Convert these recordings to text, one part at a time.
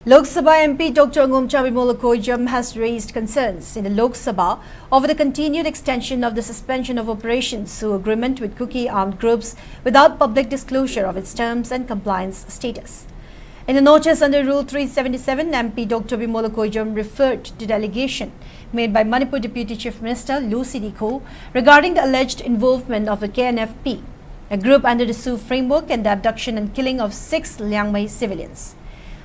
Lok Sabha MP Dr. Bimol Akoijam has raised concerns in the Lok Sabha over the continued extension of the suspension of operations through agreement with Kuki armed groups without public disclosure of its terms and compliance status. In a notice under Rule 377, MP Dr. Bimol Akoijam referred to the allegation made by Manipur Deputy Chief Minister Lucy Diko regarding the alleged involvement of the KNFP, a group under the Sioux framework, and the abduction and killing of 6 Liangmai civilians.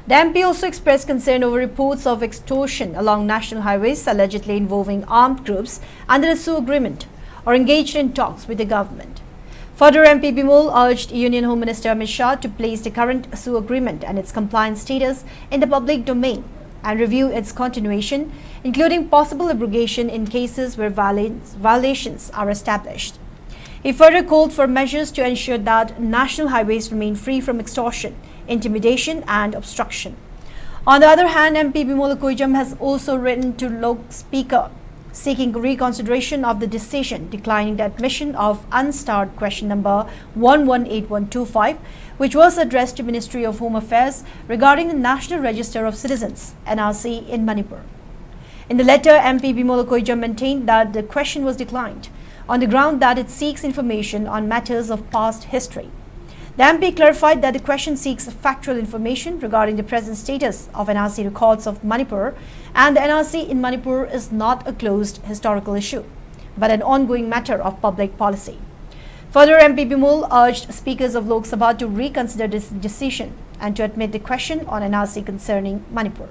The MP also expressed concern over reports of extortion along national highways allegedly involving armed groups under the Sioux agreement or engaged in talks with the government. Further, MP Bimol urged Union Home Minister Amit Shah to place the current Sioux agreement and its compliance status in the public domain and review its continuation, including possible abrogation in cases where violations are established. He further called for measures to ensure that national highways remain free from extortion, intimidation and obstruction. On the other hand, MP Bimol Akoijam has also written to Lok Speaker seeking reconsideration of the decision declining the admission of unstarred question number 118125, which was addressed to Ministry of Home Affairs regarding the National Register of Citizens (NRC) in Manipur. In the letter, MP Bimol Akoijam maintained that the question was declined on the ground that it seeks information on matters of past history. The MP clarified that the question seeks factual information regarding the present status of NRC records of Manipur, and the NRC in Manipur is not a closed historical issue, but an ongoing matter of public policy. Further, MP Bimol urged speakers of Lok Sabha to reconsider this decision and to admit the question on NRC concerning Manipur.